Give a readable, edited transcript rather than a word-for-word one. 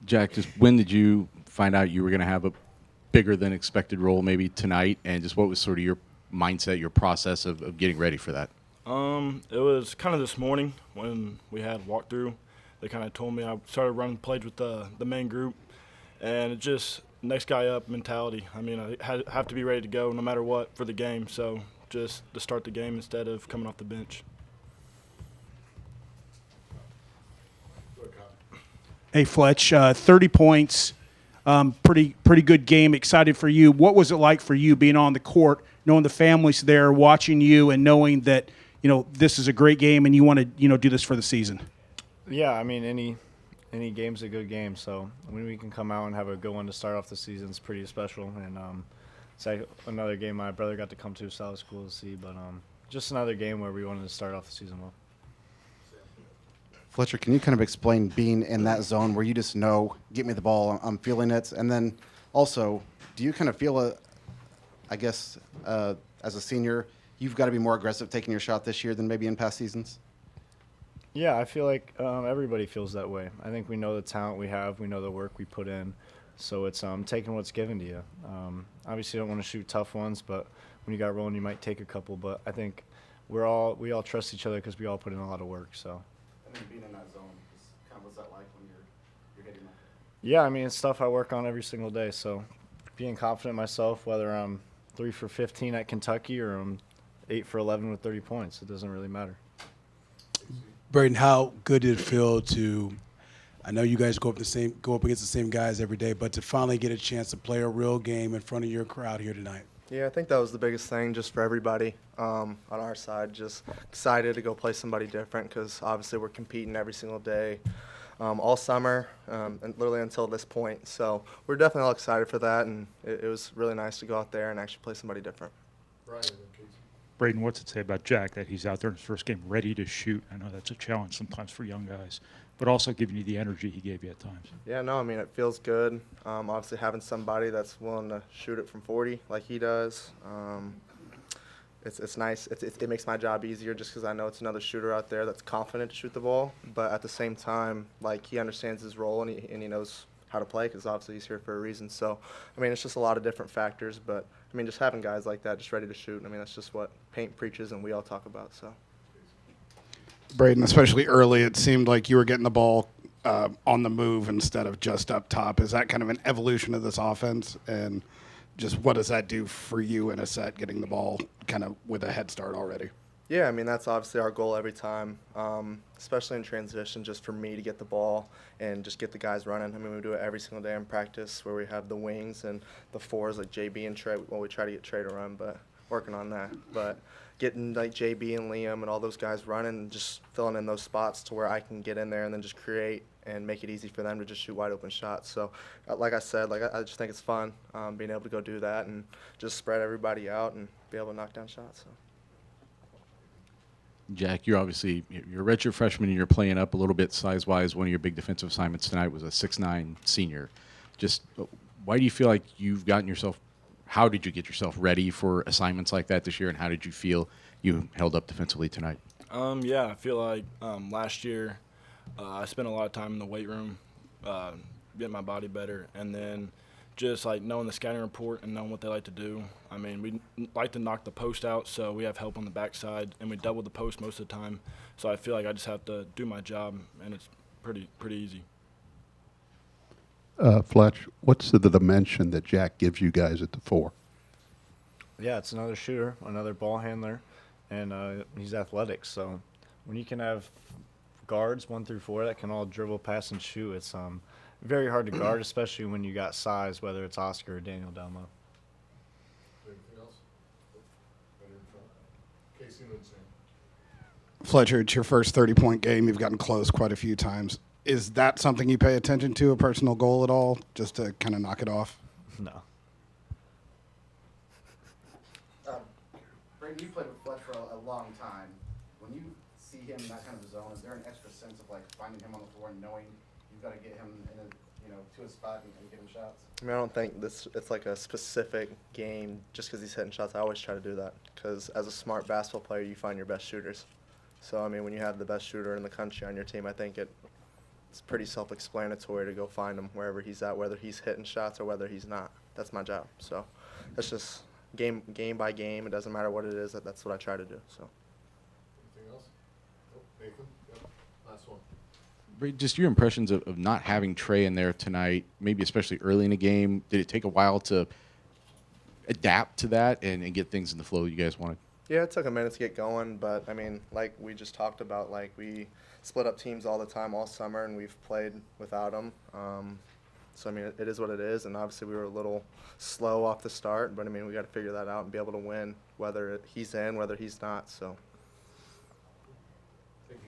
Jack, just when did you find out you were going to have a bigger than expected role maybe tonight, and just what was sort of your mindset, your process of getting ready for that? It was kind of this morning when we had walkthrough. They kind of told me I started running plays with the main group, and it just next guy up mentality. I mean, I have to be ready to go no matter what for the game. So just to start the game instead of coming off the bench. Hey, Fletch, 30 points, pretty good game. Excited for you. What was it like for you being on the court, knowing the family's there, watching you, and knowing that this is a great game and you want to do this for the season? Yeah, I mean any game's a good game. So when we can come out and have a good one to start off the season is pretty special. And it's like another game my brother got to come to, so that was cool to see. But just another game where we wanted to start off the season well. Fletcher, can you kind of explain being in that zone where you just know, get me the ball, I'm feeling it, and then also, do you kind of feel as a senior, you've got to be more aggressive taking your shot this year than maybe in past seasons? Yeah, I feel like everybody feels that way. I think we know the talent we have, we know the work we put in, so it's taking what's given to you. Obviously, you don't want to shoot tough ones, but when you got rolling, you might take a couple. But I think we all trust each other because we all put in a lot of work. So. And then being in that zone, kind of what's that like when you're hitting that? Yeah, I mean, it's stuff I work on every single day. So being confident in myself, whether I'm 3 for 15 at Kentucky or I'm 8 for 11 with 30 points, it doesn't really matter. Braden, how good did it feel I know you guys go up against the same guys every day, but to finally get a chance to play a real game in front of your crowd here tonight? Yeah, I think that was the biggest thing just for everybody on our side. Just excited to go play somebody different because obviously we're competing every single day, all summer, and literally until this point. So we're definitely all excited for that, and it was really nice to go out there and actually play somebody different. Braden, what's it say about Jack that he's out there in his first game ready to shoot? I know that's a challenge sometimes for young guys, but also giving you the energy he gave you at times. Yeah, no, I mean, it feels good. Obviously having somebody that's willing to shoot it from 40 like he does, it's nice. It makes my job easier just because I know it's another shooter out there that's confident to shoot the ball, but at the same time, like, he understands his role and he knows how to play because obviously he's here for a reason. So, I mean, it's just a lot of different factors, but, I mean, just having guys like that just ready to shoot, I mean, that's just what paint preaches and we all talk about, so. Braden, especially early, it seemed like you were getting the ball on the move instead of just up top. Is that kind of an evolution of this offense? And just what does that do for you in a set, getting the ball kind of with a head start already? Yeah, I mean, that's obviously our goal every time, especially in transition, just for me to get the ball and just get the guys running. I mean, we do it every single day in practice where we have the wings and the fours like JB and Trey. Well, we try to get Trey to run, but working on that. But getting like JB and Liam and all those guys running and just filling in those spots to where I can get in there and then just create and make it easy for them to just shoot wide open shots. So, like I said, I just think it's fun being able to go do that and just spread everybody out and be able to knock down shots. So. Jack, you're a redshirt freshman and you're playing up a little bit size-wise. One of your big defensive assignments tonight was a 6'9" senior. Just why do you feel like you've gotten yourself – how did you get yourself ready for assignments like that this year, and how did you feel you held up defensively tonight? Yeah, I feel like last year I spent a lot of time in the weight room getting my body better, and then just like knowing the scouting report and knowing what they like to do. I mean, we like to knock the post out, so we have help on the backside, and we double the post most of the time. So I feel like I just have to do my job, and it's pretty easy. Fletch, what's the dimension that Jack gives you guys at the 4? Yeah, it's another shooter, another ball handler, and he's athletic. So when you can have guards 1 through 4 that can all dribble, pass, and shoot, it's very hard to guard, especially when you got size, whether it's Oscar or Daniel down low. Anything else? Casey and then Sam. Fletcher, it's your first 30-point game. You've gotten close quite a few times. Is that something you pay attention to, a personal goal at all, just to kind of knock it off? No. Braden, you played with Fletch for a long time. When you see him in that kind of zone, is there an extra sense of like finding him on the floor and knowing you've got to get him to his spot and give him shots? I mean, I don't think it's like a specific game just because he's hitting shots. I always try to do that because as a smart basketball player, you find your best shooters. So, I mean, when you have the best shooter in the country on your team, I think it's it's pretty self-explanatory to go find him wherever he's at, whether he's hitting shots or whether he's not. That's my job. So that's just game by game. It doesn't matter what it is. That's what I try to do. So. Anything else? Nope. Nathan? Yep. Last one. Braden, just your impressions of not having Trey in there tonight, maybe especially early in the game. Did it take a while to adapt to that and get things in the flow you guys wanted? Yeah, it took a minute to get going, but I mean, like we just talked about, like we split up teams all the time all summer, and we've played without him. So I mean, it is what it is, and obviously we were a little slow off the start, but I mean, we got to figure that out and be able to win, whether he's in, whether he's not. So